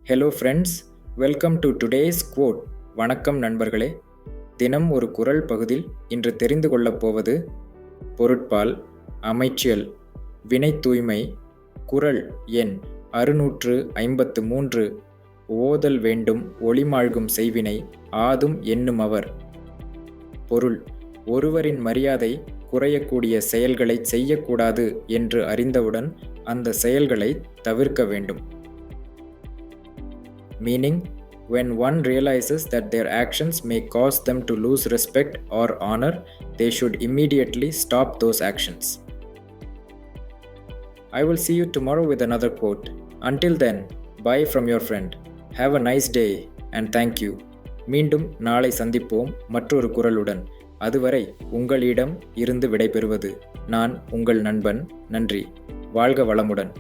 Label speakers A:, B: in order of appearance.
A: Hello friends, welcome to today's quote. வணக்கம் நண்பர்களே. தினம் ஒரு குறள் பகுதியில் இன்று தெரிந்து கொள்ளப் போவது பொருட்பால், அமைச்சியல், வினை தூய்மை, குறள் எண் 653. ஓதல் வேண்டும் ஒளிமாழ்கும் செய்வினை ஆதும் எண்ணுமவர். பொருள்: ஒருவரின் மரியாதை குறையக்கூடிய செயல்களை செய்யக்கூடாது என்று அறிந்தவுடன் அந்த செயல்களை தவிர்க்க வேண்டும். Meaning, when one realizes that their actions may cause them to lose respect or honor, they should immediately stop those actions. I will see you tomorrow with another quote. Until then, bye from your friend. Have a nice day and thank you. மீண்டும் நாளை சந்திப்போம் மற்றொரு குறளுடன். அதுவரை உங்களிடம் இருந்து விடைபெறுவது நான் உங்கள் நண்பன். நன்றி. வாழ்க வளமுடன்.